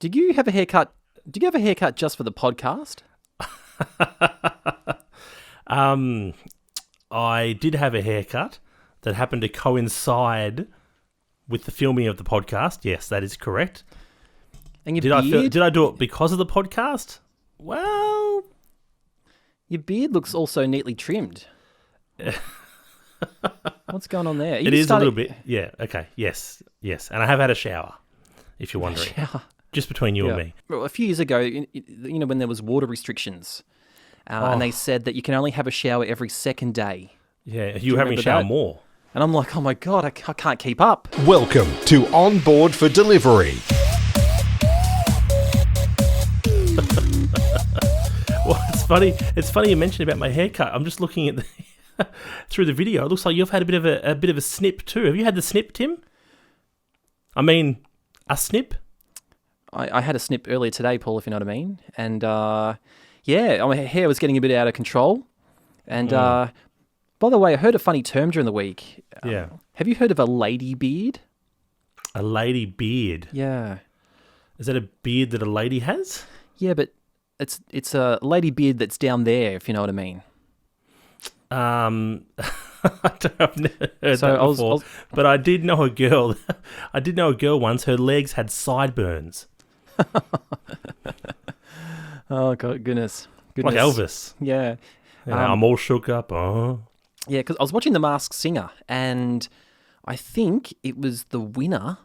Did you have a haircut? Did you have a haircut just for the podcast? I did have a haircut that happened to coincide with the filming of the podcast. Yes, that is correct. And your Did beard? I do it because of the podcast? Well, Your beard looks also neatly trimmed. What's going on there? it is a little bit. Yeah. Okay. Yes. And I have had a shower, if you're wondering. Shower. Just between you and me. Well, a few years ago, when there was water restrictions, and they said that you can only have a shower every second day. Yeah. You were having a shower more. And I'm like, oh my God, I can't keep up. Welcome to Onboard for Delivery. Well, it's funny you mentioned about my haircut. I'm just looking at through the video. It looks like you've had a bit of a snip too. Have you had the snip, Tim? I mean, a snip? I had a snip earlier today, Paul, if you know what I mean. And my hair was getting a bit out of control. And by the way, I heard a funny term during the week. Yeah. Have you heard of a lady beard? A lady beard? Yeah. Is that a beard that a lady has? Yeah, but it's a lady beard that's down there, if you know what I mean. I've never heard that before. But I did know a girl. I did know a girl once. Her legs had sideburns. Oh, goodness. Like Elvis. Yeah. I'm all shook up. Oh. Yeah, because I was watching The Masked Singer, and I think it was the winner.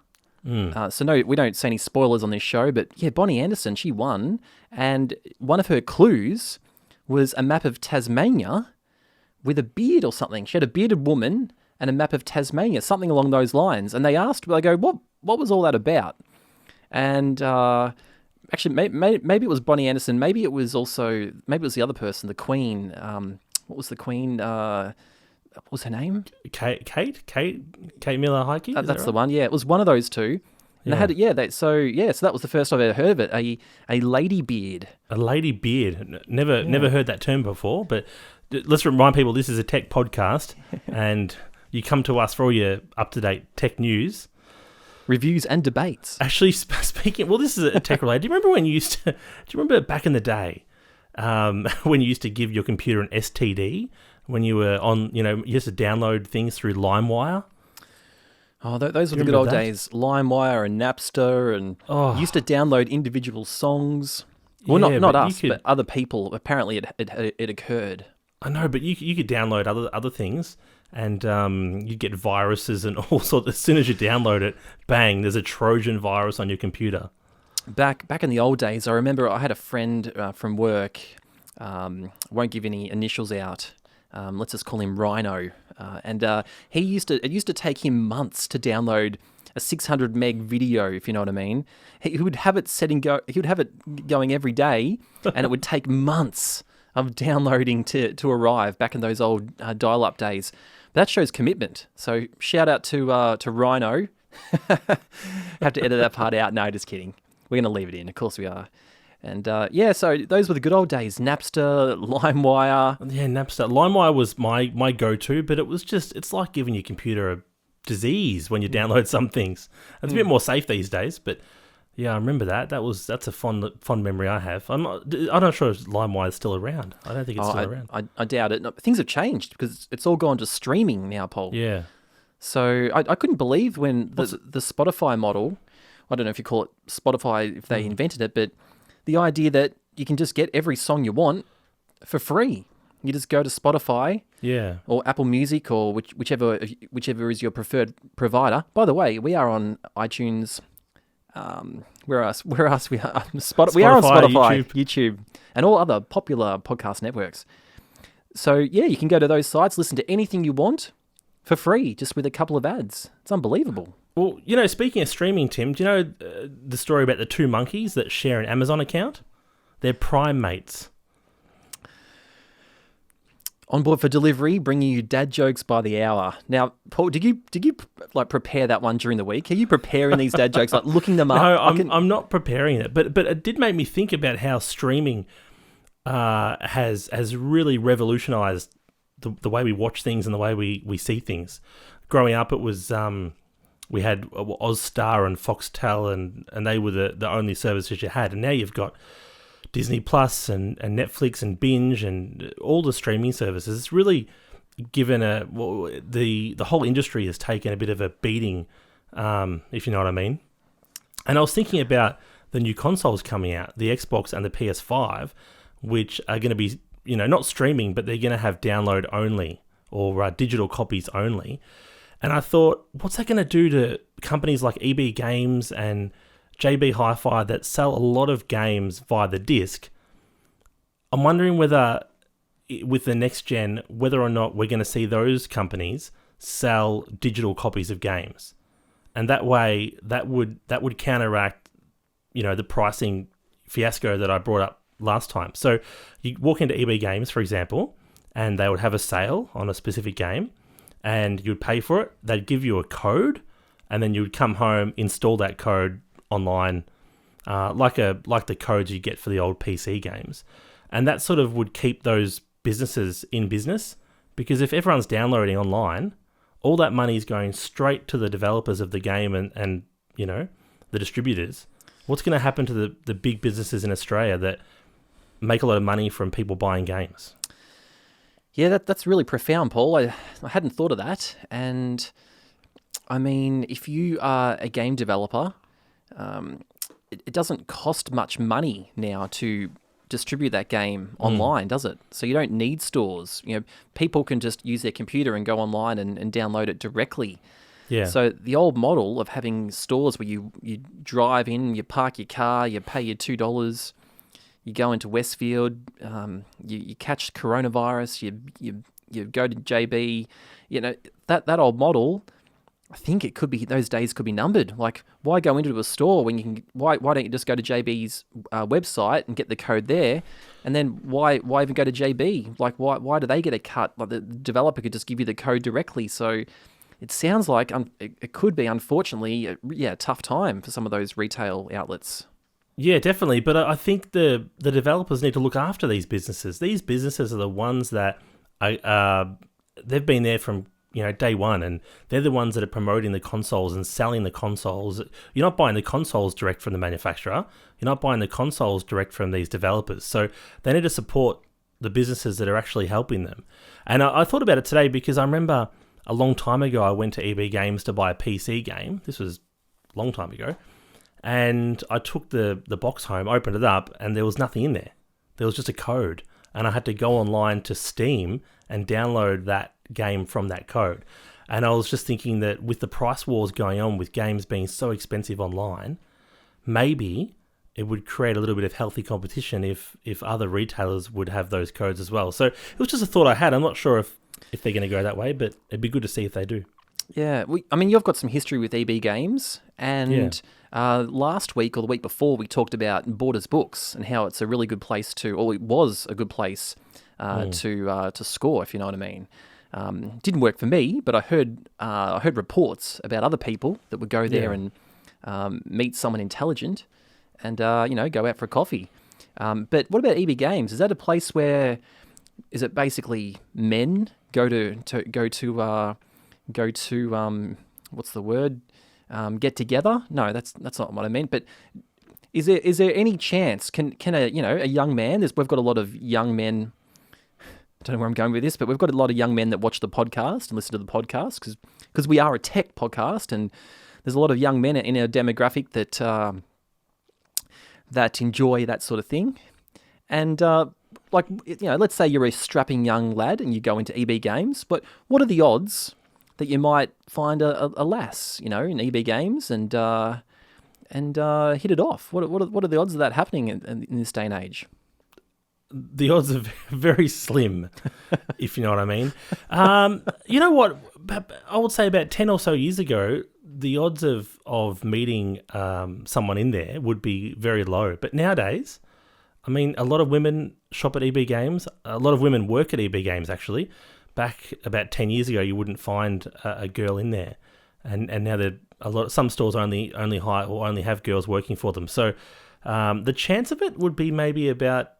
So no, we don't say any spoilers on this show, but yeah, Bonnie Anderson, she won, and one of her clues was a map of Tasmania with a beard or something. She had a bearded woman and a map of Tasmania, something along those lines. And they go, what was all that about? And actually, maybe it was Bonnie Anderson. Maybe it was the other person, the Queen. What was the Queen? What was her name? Kate Miller Heike? That's the one. Yeah, it was one of those two. And they had so that was the first I've ever heard of it. A lady beard. A lady beard. Never heard that term before. But let's remind people this is a tech podcast, and you come to us for all your up to date tech news, reviews, and debates. Actually, speaking, well, this is a tech related. Do you remember when you used to? Do you remember back in the day when you used to give your computer an STD? When you were on, you used to download things through LimeWire. Oh, those were the good old days. LimeWire and Napster, and you used to download individual songs. Well, not us, but other people. Apparently, it occurred. I know, but you could download other things, and you'd get viruses and all sorts. As soon as you download it, bang! There's a Trojan virus on your computer. Back in the old days, I remember I had a friend from work. Won't give any initials out. Let's just call him Rhino. And it used to take him months to download a 600 meg video, if you know what I mean. He would have it he would have it going every day, and it would take months of downloading to arrive back in those old dial-up days. But that shows commitment. So shout out to Rhino. Have to edit that part out. No, just kidding. We're going to leave it in. Of course we are. And so those were the good old days. Napster, LimeWire. Yeah, Napster. LimeWire was my go-to, but it's like giving your computer a disease when you download some things. It's a bit more safe these days, but yeah, I remember that. That's a fond memory I have. I'm not sure if LimeWire is still around. I don't think it's still around. I doubt it. No, things have changed because it's all gone to streaming now, Paul. Yeah. So I couldn't believe when the Spotify model, I don't know if you call it Spotify if they invented it, but the idea that you can just get every song you want for free. You just go to Spotify, or Apple Music, or whichever is your preferred provider. By the way, we are on iTunes. Where else? We are on Spotify, YouTube, and all other popular podcast networks. So yeah, you can go to those sites, listen to anything you want for free, just with a couple of ads. It's unbelievable. Well, speaking of streaming, Tim, do you know the story about the two monkeys that share an Amazon account? They're prime mates. Onboard for Delivery, bringing you dad jokes by the hour. Now, Paul, did you prepare that one during the week? Are you preparing these dad jokes, like looking them up? No, I'm not preparing it, but it did make me think about how streaming has really revolutionized the way we watch things and the way we see things. Growing up, it was we had Ozstar and Foxtel, and they were the only services you had. And now you've got Disney Plus and Netflix and Binge and all the streaming services. It's really given the whole industry has taken a bit of a beating, if you know what I mean. And I was thinking about the new consoles coming out, the Xbox and the PS5, which are going to be, not streaming, but they're going to have download only or digital copies only. And I thought, what's that going to do to companies like EB Games and JB Hi-Fi that sell a lot of games via the disc? I'm wondering whether, with the next gen, whether or not we're going to see those companies sell digital copies of games. And that way, that would counteract, the pricing fiasco that I brought up last time. So you walk into EB Games, for example, and they would have a sale on a specific game, and you'd pay for it. They'd give you a code, and then you would come home, install that code online, like the codes you get for the old PC games. And that sort of would keep those businesses in business, because if everyone's downloading online, all that money is going straight to the developers of the game and the distributors. What's going to happen to the big businesses in Australia that make a lot of money from people buying games? Yeah, that's really profound, Paul. I hadn't thought of that. And I mean, if you are a game developer, it doesn't cost much money now to distribute that game online, does it? So you don't need stores. People can just use their computer and go online and download it directly. Yeah. So the old model of having stores where you drive in, you park your car, you pay your $2, you go into Westfield, you catch coronavirus, you go to JB, that old model. I think it could be, those days could be numbered. Like, why go into a store when you can? Why don't you just go to JB's website and get the code there? And then why even go to JB? Like, why do they get a cut? Like, the developer could just give you the code directly. So it sounds like it could be, unfortunately, a tough time for some of those retail outlets. Yeah, definitely. But I think the developers need to look after these businesses. These businesses are the ones that they've been there from day one, and they're the ones that are promoting the consoles and selling the consoles. You're not buying the consoles direct from the manufacturer. You're not buying the consoles direct from these developers. So they need to support the businesses that are actually helping them. And I thought about it today because I remember a long time ago I went to EB Games to buy a PC game. This was a long time ago. And I took the box home, opened it up, and there was nothing in there. There was just a code. And I had to go online to Steam and download that game from that code. And I was just thinking that with the price wars going on, with games being so expensive online, maybe it would create a little bit of healthy competition if other retailers would have those codes as well. So it was just a thought I had. I'm not sure if they're going to go that way, but it'd be good to see if they do. Yeah, you've got some history with EB Games, and last week or the week before, we talked about Borders Books and how it's a really good place it was a good place to score, if you know what I mean. Didn't work for me, but I heard reports about other people that would go there and meet someone intelligent and go out for a coffee. But what about EB Games? Is that a place where is it basically men go to what's the word? Get together? No, that's not what I meant. But is there any chance? Can a young man? We've got a lot of young men. I don't know where I'm going with this, but we've got a lot of young men that watch the podcast and listen to the podcast because we are a tech podcast, and there's a lot of young men in our demographic that enjoy that sort of thing. And let's say you're a strapping young lad and you go into EB Games, but what are the odds that you might find a lass, in EB Games and hit it off? What are the odds of that happening in this day and age? The odds are very slim, if you know what I mean. You know what? I would say about 10 or so years ago, the odds of meeting someone in there would be very low. But nowadays, I mean, a lot of women shop at EB Games. A lot of women work at EB Games, actually. Back about 10 years ago, you wouldn't find a girl in there. And now some stores only hire or only have girls working for them. So the chance of it would be maybe about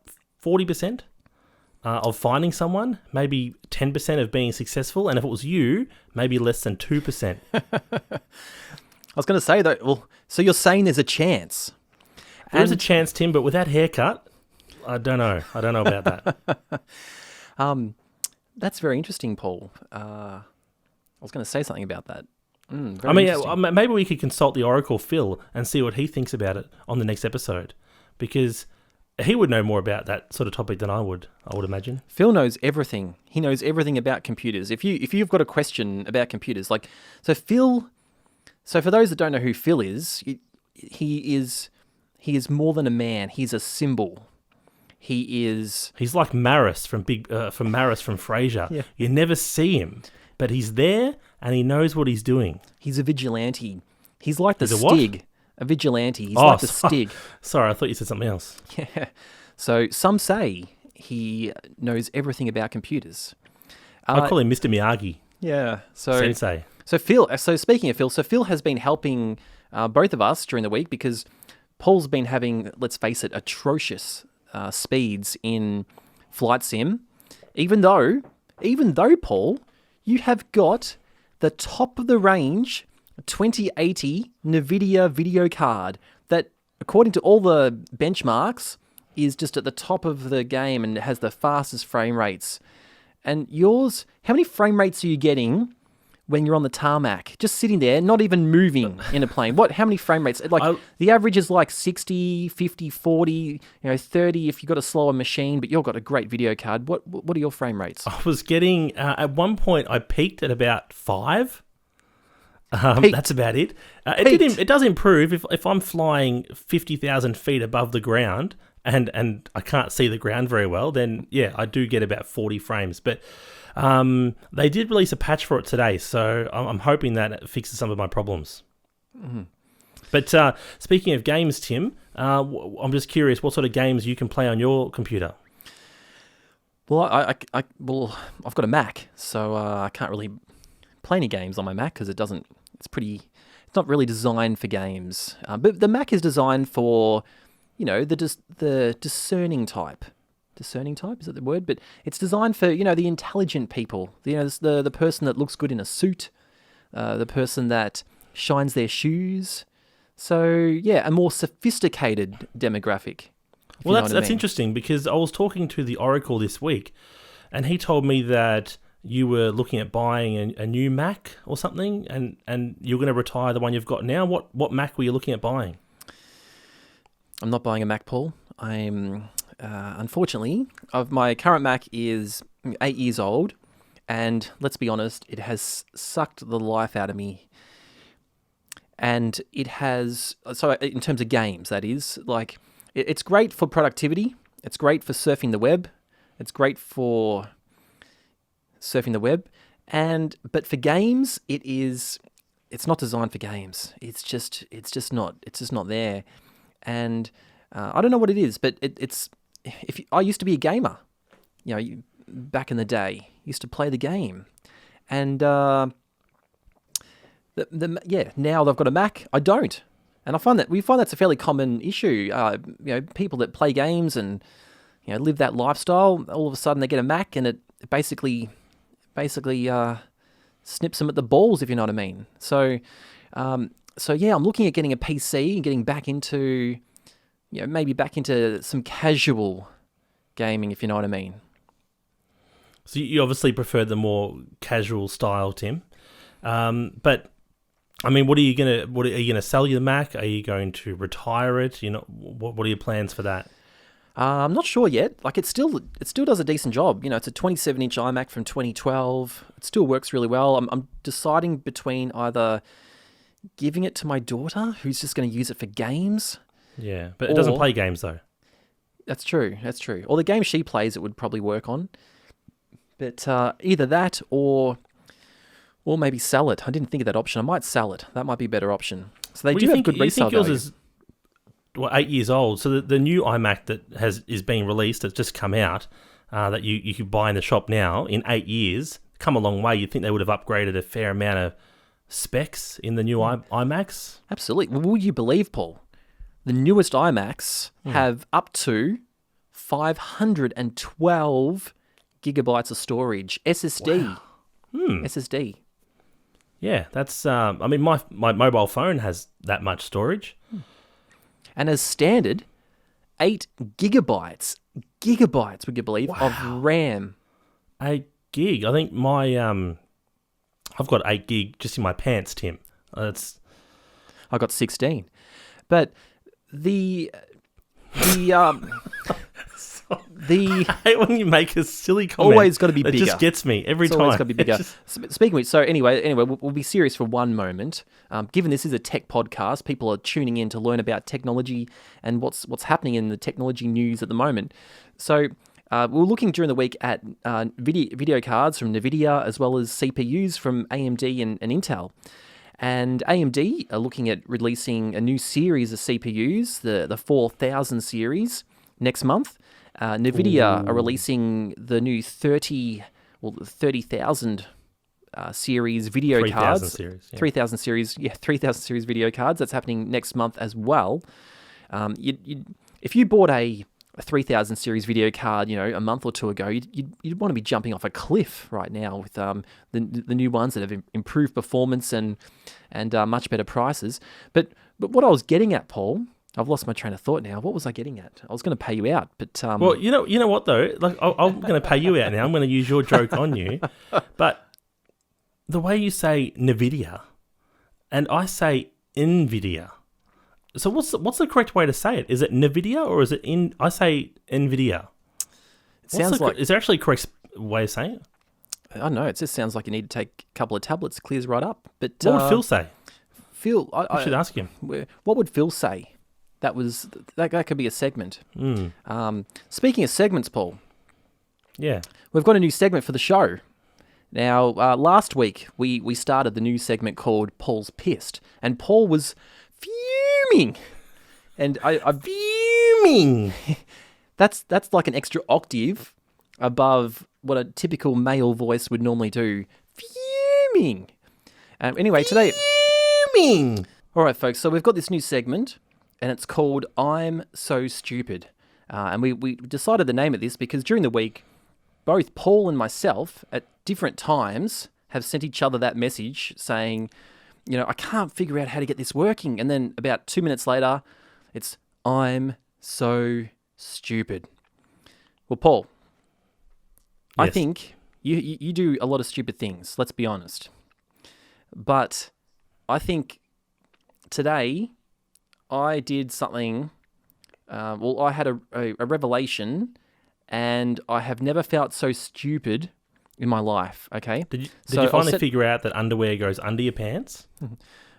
40%. of finding someone, maybe 10% of being successful, and if it was you, maybe less than 2%. I was going to say, though, well, so you're saying there's a chance. There's a chance, Tim, but with that haircut, I don't know. I don't know about that. That's very interesting, Paul. I was going to say something about that. I mean, maybe we could consult the Oracle Phil and see what he thinks about it on the next episode, because he would know more about that sort of topic than I would imagine. Phil knows everything. He knows everything about computers. If you've got a question about computers, like, so Phil, so for those that don't know who Phil is, he is more than a man. He's a symbol. He's like Maris from Maris from Frasier. Yeah. You never see him, but he's there and he knows what he's doing. He's a vigilante. He's like the He's a what? Stig. A vigilante. He's like the Stig. Sorry, I thought you said something else. Yeah. So some say he knows everything about computers. I call him Mr. Miyagi. Yeah. So Sensei. So Phil. So speaking of Phil, so Phil has been helping both of us during the week because Paul's been having, let's face it, atrocious speeds in Flight Sim. Even though Paul, you have got the top of the range 2080 NVIDIA video card that, according to all the benchmarks, is just at the top of the game and has the fastest frame rates. And yours, how many frame rates are you getting when you're on the tarmac, just sitting there, not even moving in a plane? How many frame rates? Like, the average is like 60, 50, 40, 30 if you've got a slower machine, but you've got a great video card. What are your frame rates? I was getting, at one point, I peaked at about 5. That's about it. It does improve if I'm flying 50,000 feet above the ground and I can't see the ground very well, then yeah, I do get about 40 frames. But they did release a patch for it today, so I'm hoping that it fixes some of my problems. Mm-hmm. But speaking of games, Tim, I'm just curious what sort of games you can play on your computer. Well, I've got a Mac, so I can't really play any games on my Mac because it's not really designed for games. But the Mac is designed for, the discerning type. Discerning type, is that the word? But it's designed for, the intelligent people. The person that looks good in a suit, the person that shines their shoes. So, yeah, a more sophisticated demographic. Well, that's interesting, because I was talking to the Oracle this week, and he told me that you were looking at buying a new Mac or something, and you're going to retire the one you've got now. What Mac were you looking at buying? I'm not buying a Mac, Paul. I'm unfortunately, my current Mac is 8 years old, and let's be honest, it has sucked the life out of me. And it has, so in terms of games, that is, like, it's great for productivity. It's great for surfing the web. It's great for surfing the web, but for games, it's not designed for games. It's just not there. And I don't know what it is, but I used to be a gamer, back in the day, used to play the game, and now that I've got a Mac, I don't, and we find that's a fairly common issue. People that play games and live that lifestyle, all of a sudden they get a Mac and it basically snips them at the balls, if you know what I mean. So I'm looking at getting a PC and getting back into, maybe back into some casual gaming, if you know what I mean. So you obviously prefer the more casual style, Tim. But I mean, are you gonna sell your Mac? Are you going to retire it? What are your plans for that? I'm not sure yet. Like, it still does a decent job. It's a 27-inch iMac from 2012. It still works really well. I'm deciding between either giving it to my daughter, who's just going to use it for games. Yeah, but it doesn't play games though. That's true. Or the game she plays, it would probably work on. But either that or maybe sell it. I didn't think of that option. I might sell it. That might be a better option. So they do have good resale value. Yours is 8 years old, so the new iMac that is being released, that's just come out, that you could buy in the shop now, in 8 years, come a long way. You'd think they would have upgraded a fair amount of specs in the new iMacs. Absolutely. Well, will you believe, Paul, the newest iMacs have up to 512 gigabytes of storage. SSD. Wow. SSD. Yeah, that's. I mean, my mobile phone has that much storage. And as standard, 8 gigabytes. Gigabytes, would you believe, of RAM. 8 gig. I think my I've got 8 gig just in my pants, Tim. That's. I got 16. But the I hate when you make a silly comment. always got to be bigger. It just gets me every It's time. always got to be bigger. It's Speaking of which, so anyway, we'll be serious for one moment. Given this is a tech podcast, people are tuning in to learn about technology and what's happening in the technology news at the moment. So we're looking during the week at video cards from NVIDIA as well as CPUs from AMD and Intel. And AMD are looking at releasing a new series of CPUs, the 4000 series, next month. NVIDIA are releasing the new 30,000 series video 3000 cards. series, yeah. 3000 series, 3000 series video cards. That's happening next month as well. If you bought a 3000 series video card, a month or two ago, you'd want to be jumping off a cliff right now with the new ones that have improved performance and much better prices. But what I was getting at, Paul, I've lost my train of thought now. What was I getting at? I was going to pay you out, but well, you know what though? Like I'm going to pay you out now. I'm going to use your joke on you, but the way you say NVIDIA, and I say NVIDIA. So what's the correct way to say it? Is it NVIDIA or is it in? I say NVIDIA. It sounds like. Is there actually a correct way of saying it? I don't know. It just sounds like you need to take a couple of tablets. Clears right up. But What would Phil say? Phil, I should ask him. What would Phil say? That could be a segment. Speaking of segments, Paul. Yeah. We've got a new segment for the show. Now, last week we started the new segment called Paul's Pissed, and Paul was fuming, and I fuming. That's like an extra octave above what a typical male voice would normally do. Fuming. Anyway, today. Fuming. All right, folks. So we've got this new segment, and it's called "I'm So Stupid," and we decided the name of this because during the week, both Paul and myself at different times have sent each other that message saying, I can't figure out how to get this working. And then about 2 minutes later, it's, I'm so stupid. Well, Paul, I Yes. think you do a lot of stupid things, let's be honest. But I think today I did something, I had a revelation, and I have never felt so stupid in my life, okay? Did So you I'll finally set- figure out that underwear goes under your pants?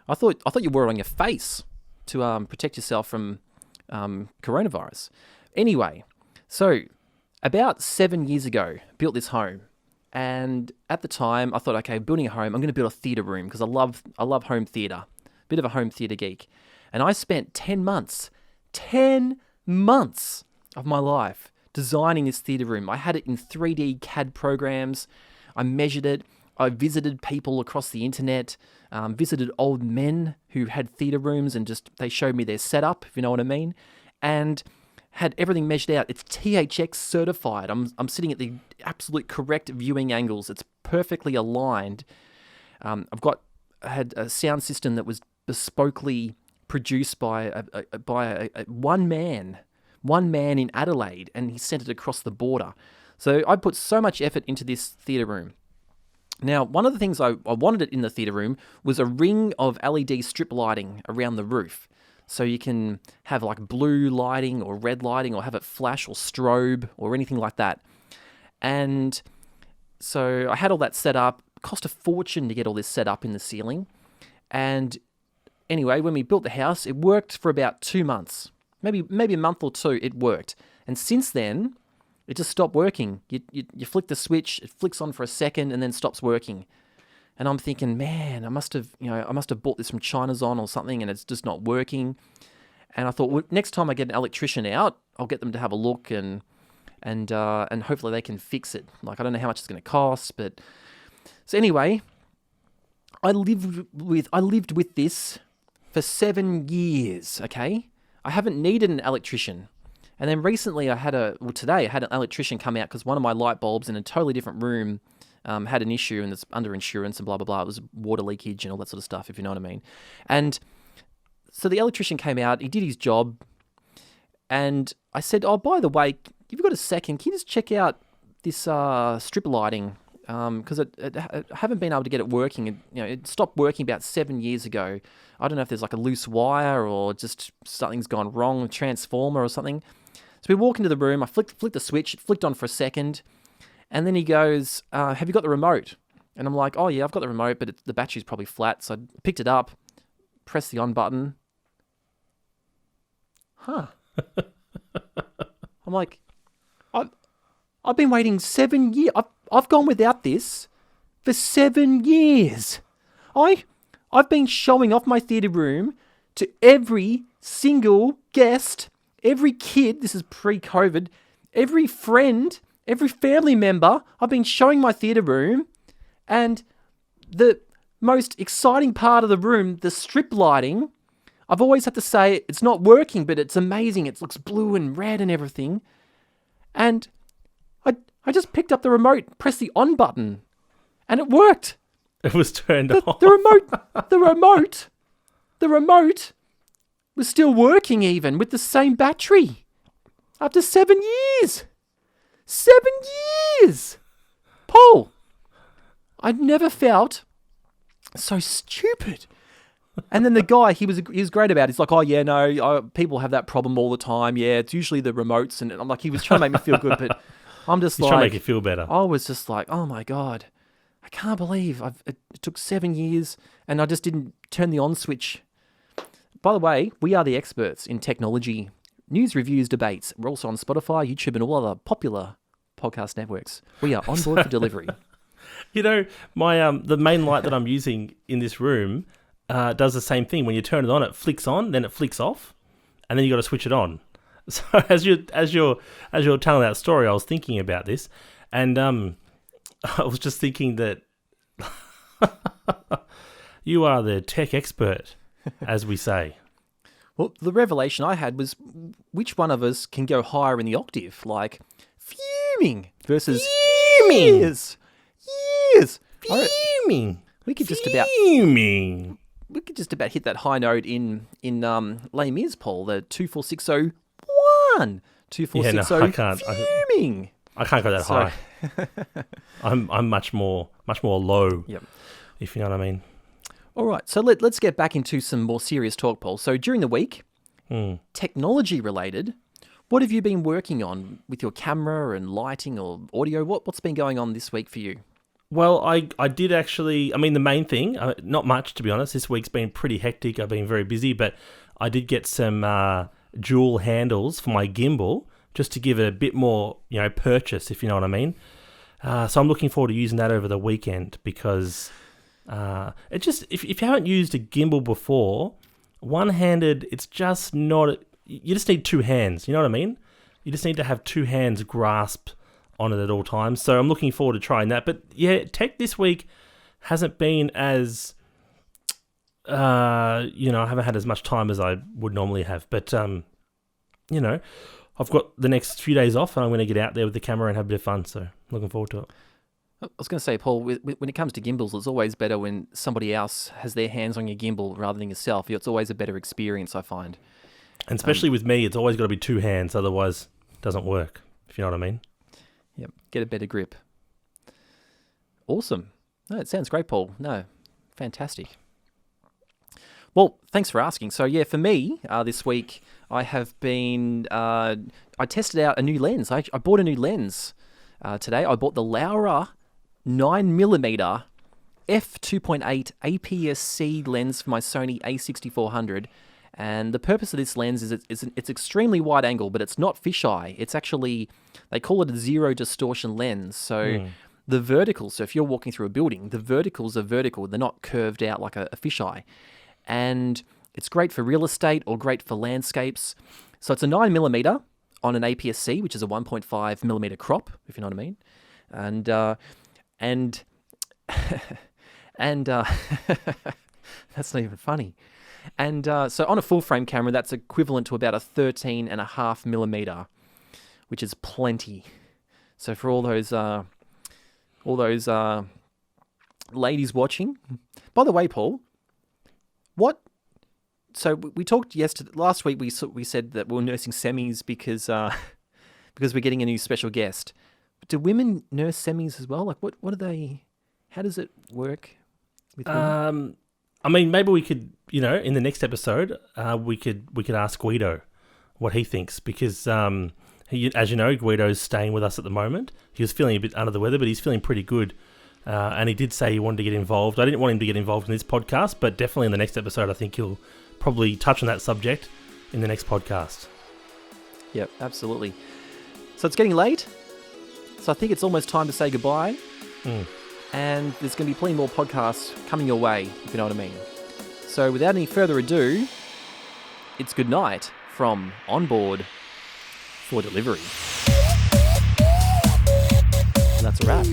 I thought you wore it on your face to protect yourself from coronavirus. Anyway, so about 7 years ago, built this home, and at the time I thought, okay, building a home, I'm going to build a theatre room because I love home theatre, bit of a home theatre geek, and I spent 10 months of my life designing this theatre room. I had it in 3D CAD programs. I measured it. I visited people across the internet, visited old men who had theatre rooms, and they showed me their setup, if you know what I mean, and had everything measured out. It's THX certified. I'm sitting at the absolute correct viewing angles. It's perfectly aligned. I had a sound system that was bespokely produced by one man in Adelaide, and he sent it across the border. So I put so much effort into this theatre room. Now, one of the things I wanted it in the theatre room was a ring of LED strip lighting around the roof. So you can have like blue lighting or red lighting, or have it flash or strobe or anything like that. And so I had all that set up. It cost a fortune to get all this set up in the ceiling. And anyway, when we built the house, it worked for about 2 months. Maybe a month or two, it worked. And since then, it just stopped working. You flick the switch, it flicks on for a second, and then stops working. And I'm thinking, man, I must have bought this from China's or something, and it's just not working. And I thought, well, next time I get an electrician out, I'll get them to have a look, and hopefully they can fix it. Like, I don't know how much it's going to cost, but so anyway, I lived with this for 7 years. Okay. I haven't needed an electrician. And then recently today I had an electrician come out because one of my light bulbs in a totally different room had an issue and it's under insurance and blah, blah, blah. It was water leakage and all that sort of stuff, if you know what I mean. And so the electrician came out, he did his job, and I said, oh, by the way, if you've got a second, can you just check out this strip lighting? Because I haven't been able to get it working. It stopped working about 7 years ago. I don't know if there's like a loose wire or just something's gone wrong, a transformer or something. So we walk into the room, I flicked the switch, it flicked on for a second, and then he goes, have you got the remote? And I'm like, oh yeah, I've got the remote, but the battery's probably flat. So I picked it up, pressed the on button. Huh. I'm like, I've been waiting 7 years. I've gone without this for 7 years. I've been showing off my theatre room to every single guest, every kid, this is pre-COVID, every friend, every family member. I've been showing my theatre room, and the most exciting part of the room, the strip lighting, I've always had to say it's not working, but it's amazing. It looks blue and red and everything. And I just picked up the remote, pressed the on button, and it worked. It was turned on. The remote was still working even with the same battery after 7 years. 7 years! Paul, I'd never felt so stupid. And then the guy, he was great about it. He's like, oh yeah, no, people have that problem all the time. Yeah, it's usually the remotes. And I'm like, he was trying to make me feel good, but I'm just He's trying to make you feel better. I was just like, oh my God, I can't believe it took 7 years and I just didn't turn the on switch. By the way, we are the experts in technology, news, reviews, debates. We're also on Spotify, YouTube, and all other popular podcast networks. We are on board for delivery. You know, my the main light that I'm using in this room does the same thing. When you turn it on, it flicks on, then it flicks off, and then you got to switch it on. So as you're telling that story, I was thinking about this, and I was just thinking that you are the tech expert, as we say. Well, the revelation I had was which one of us can go higher in the octave, like fuming versus years. Fuming. We could just about hit that high note in Les Mis, Paul, the 24601. 24601. Yeah, no, I can't. Fuming. I can't go that high. I'm much more low. Yep. If you know what I mean. All right, so let's get back into some more serious talk, Paul. So during the week, technology related, what have you been working on with your camera and lighting or audio? What's been going on this week for you? Well, I did actually, I mean, the main thing, not much to be honest. This week's been pretty hectic. I've been very busy, but I did get some dual handles for my gimbal just to give it a bit more, purchase, if you know what I mean. So I'm looking forward to using that over the weekend because it just, if you haven't used a gimbal before, one-handed, it's just not, you just need two hands, you know what I mean? You just need to have two hands grasped on it at all times. So I'm looking forward to trying that. But yeah, tech this week hasn't been as, I haven't had as much time as I would normally have. But, I've got the next few days off and I'm going to get out there with the camera and have a bit of fun. So looking forward to it. I was going to say, Paul, when it comes to gimbals, it's always better when somebody else has their hands on your gimbal rather than yourself. It's always a better experience, I find. And especially with me, it's always got to be two hands. Otherwise, it doesn't work, if you know what I mean. Yep, get a better grip. Awesome. No, it sounds great, Paul. No, fantastic. Well, thanks for asking. So yeah, for me, this week, I have been, I tested out a new lens. I bought a new lens today. I bought the Laura 9mm f2.8 APS-C lens for my Sony A6400. And the purpose of this lens is it's extremely wide angle, but it's not fisheye. It's actually, they call it a zero distortion lens. So the verticals, so if you're walking through a building, the verticals are vertical. They're not curved out like a fisheye. And it's great for real estate or great for landscapes. So it's a 9mm on an APS-C, which is a 1.5mm crop, if you know what I mean. And that's not even funny. And so on a full frame camera, that's equivalent to about a 13.5 millimeter, which is plenty. So for all those ladies watching, by the way, Paul, what? So we talked last week. We said that we were nursing semis because we're getting a new special guest. But do women nurse semis as well? Like what are they? How does it work with women? I mean, maybe we could, in the next episode, we could ask Guido what he thinks, because as you know, Guido's staying with us at the moment. He was feeling a bit under the weather, but he's feeling pretty good. And he did say he wanted to get involved. I didn't want him to get involved in this podcast, but definitely in the next episode, I think he'll probably touch on that subject in the next podcast. Yep, absolutely. So it's getting late. So I think it's almost time to say goodbye. And there's going to be plenty more podcasts coming your way, if you know what I mean. So without any further ado, it's good night from Onboard for Delivery. And that's a wrap.